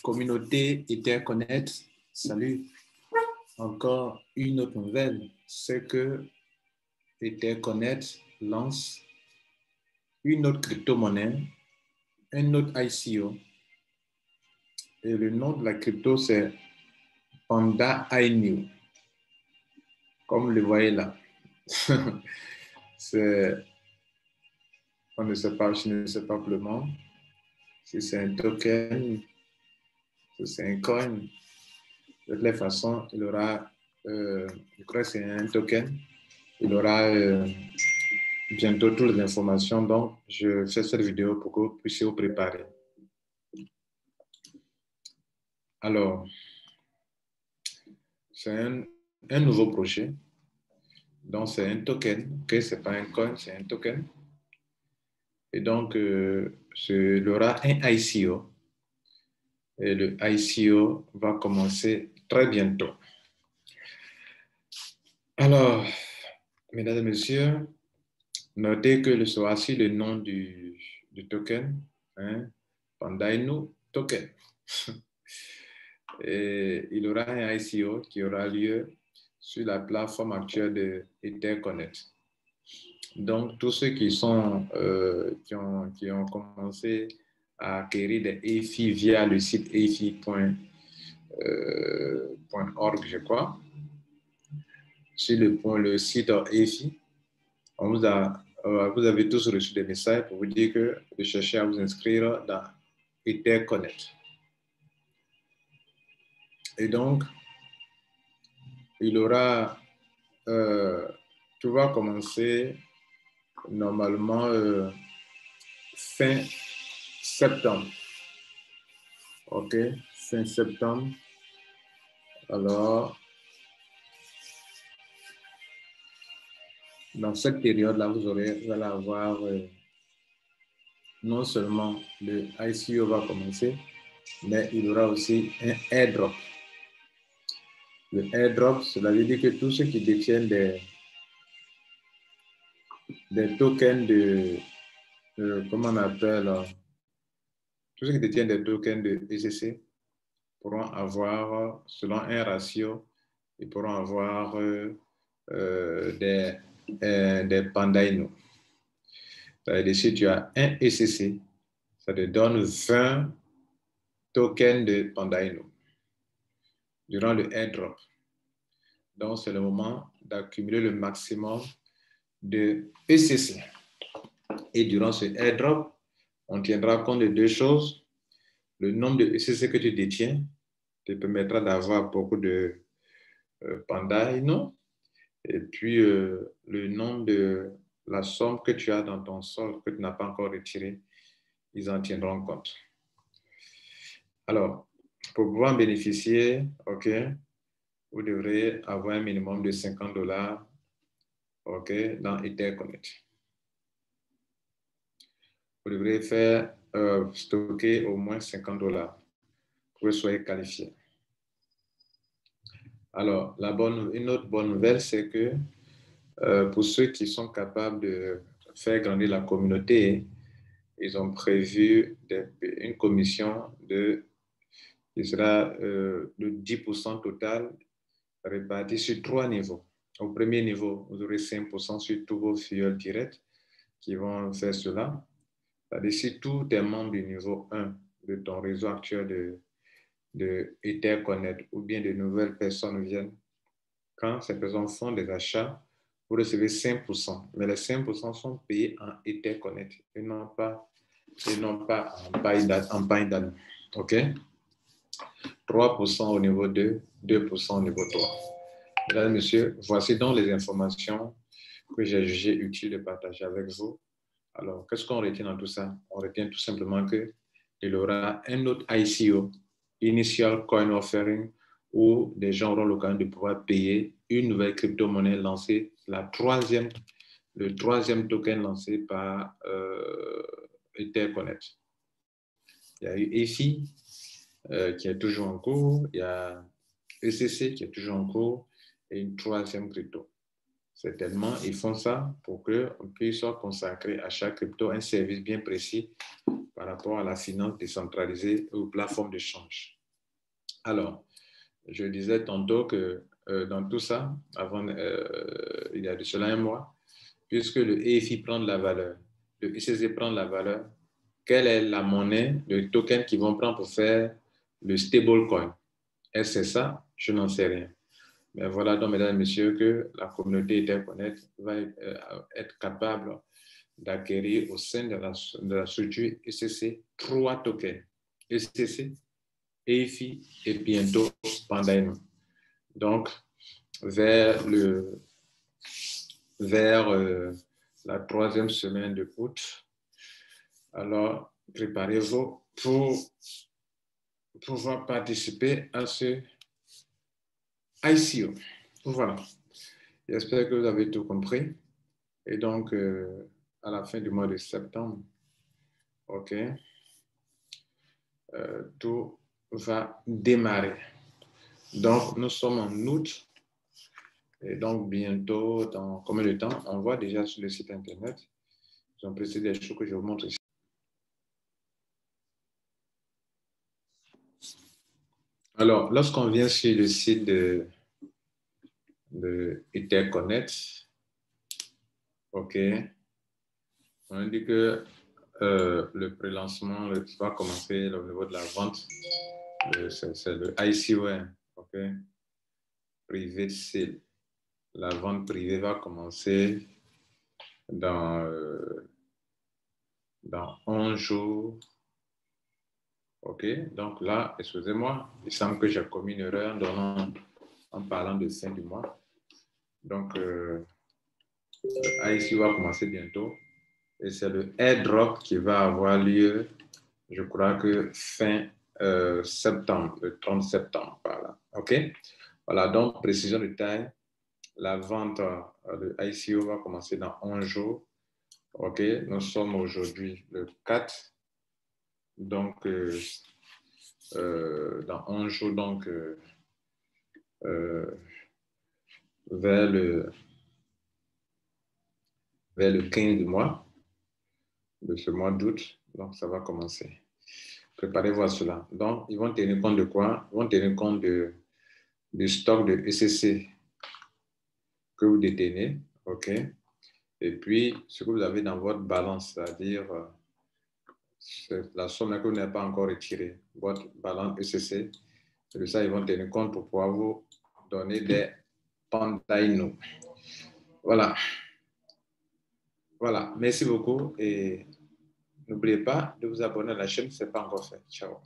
Communauté Etherconnect, salut. Encore une autre nouvelle, c'est que Etherconnect lance une autre crypto-monnaie, un autre ICO. Et le nom de la crypto, c'est Panda Inu. Comme vous le voyez là. On ne sait pas, je ne sais pas pour le moment si c'est un token, si c'est un coin. De toutes les façons, il aura, je crois que c'est un token, il aura bientôt toutes les informations. Donc, je fais cette vidéo pour que vous puissiez vous préparer. Alors, c'est un nouveau projet. Donc, c'est un token. Ok, ce n'est pas un coin, c'est un token. Et donc, il aura un ICO. Et le ICO va commencer très bientôt. Alors, mesdames et messieurs, notez que voici le nom du token, hein, Panda Inu Token. Et il aura un ICO qui aura lieu sur la plateforme actuelle de Etherconnect. Donc, tous ceux qui ont commencé à acquérir des EFI via le site efi.org, je crois, sur le site EFI, vous avez tous reçu des messages pour vous dire que de chercher à vous inscrire dans Etherconnect. Et donc, il aura, tout va commencer normalement fin septembre. OK, fin septembre. Alors, dans cette période-là, vous allez avoir non seulement le ICO va commencer, mais il y aura aussi un airdrop. Le airdrop, cela veut dire que tous ceux qui détiennent des tokens comment on appelle, tous ceux qui détiennent des tokens de ECC pourront avoir, selon un ratio, ils pourront avoir des Panda Inu. C'est-à-dire, si tu as un ECC, ça te donne 20 tokens de Panda Inu durant le airdrop. Donc, c'est le moment d'accumuler le maximum de ECC. Et durant ce airdrop, on tiendra compte de deux choses. Le nombre de ECC que tu détiens te permettra d'avoir beaucoup de Panda Inu. Et puis, le nombre de la somme que tu as dans ton solde que tu n'as pas encore retiré, ils en tiendront compte. Alors, pour pouvoir en bénéficier, OK, vous devrez avoir un minimum de $50, OK, dans Etherconnect. Vous devrez stocker au moins $50 pour que vous soyez qualifié. Alors, une autre bonne nouvelle, c'est que pour ceux qui sont capables de faire grandir la communauté, ils ont prévu une commission qui sera de 10% total répartie sur 3 niveaux. Au premier niveau, vous aurez 5% sur tous vos filleuls directs qui vont faire cela. C'est-à-dire, si tous tes membres du niveau 1 de ton réseau actuel de Etherconnect ou bien de nouvelles personnes viennent, quand ces personnes font des achats, vous recevez 5%. Mais les 5% sont payés en Etherconnect et non pas en Panda. OK? 3% au niveau 2, 2% au niveau 3. Mesdames et messieurs, voici donc les informations que j'ai jugé utile de partager avec vous. Alors, qu'est-ce qu'on retient dans tout ça? On retient tout simplement qu'il y aura un autre ICO, Initial Coin Offering, où des gens auront l'occasion de pouvoir payer une nouvelle crypto-monnaie lancée, le troisième token lancé par Etherconnect. Il y a eu EFI qui est toujours en cours, il y a ECC qui est toujours en cours et une troisième crypto. Certainement, ils font ça pour qu'on puisse consacrer à chaque crypto un service bien précis par rapport à la finance décentralisée ou plateforme d'échange. Alors, je disais tantôt que dans tout ça, il y a de cela un mois, puisque le EFI prend de la valeur, le ICC prend de la valeur, quelle est la monnaie, le token qu'ils vont prendre pour faire le stablecoin? Est-ce que c'est ça? Je n'en sais rien. Mais voilà donc, mesdames et messieurs, que la communauté Etherconnect va être capable d'acquérir au sein de la structure ECC 3 tokens. ECC, EFI et bientôt Pandaino. Donc, vers la 3e semaine de août, alors préparez-vous pour pouvoir participer à ce ICO. Voilà. J'espère que vous avez tout compris. Et donc, à la fin du mois de septembre, OK, tout va démarrer. Donc, nous sommes en août. Et donc, bientôt, dans combien de temps? On voit déjà sur le site Internet. Ils ont précisé des choses que je vous montre ici. Alors, lorsqu'on vient sur le site de Etherconnect, OK, on dit que le prélancement va commencer au niveau de la vente. C'est le ICO1, OK, Private Sale. La vente privée va commencer dans 11 jours. OK, donc là, excusez-moi, il semble que j'ai commis une erreur en parlant de fin du mois. Donc, ICO va commencer bientôt. Et c'est le airdrop qui va avoir lieu, je crois que fin septembre, le 30 septembre. Voilà. OK? Voilà, donc, précision de taille. La vente de ICO va commencer dans 11 jours. OK? Nous sommes aujourd'hui le 4. Donc, dans 11 jours, donc, vers le 15 du mois, de ce mois d'août. Donc, ça va commencer. Préparez-vous à cela. Donc, ils vont tenir compte de quoi? Ils vont tenir compte du stock de ECC que vous détenez, OK? Et puis, ce que vous avez dans votre balance, c'est-à-dire la somme que vous n'avez pas encore retirée, votre balance ECC. Et de ça, ils vont tenir compte pour pouvoir vous donner des Pandaino. Voilà. Voilà. Merci beaucoup et n'oubliez pas de vous abonner à la chaîne si ce n'est pas encore fait. Ciao.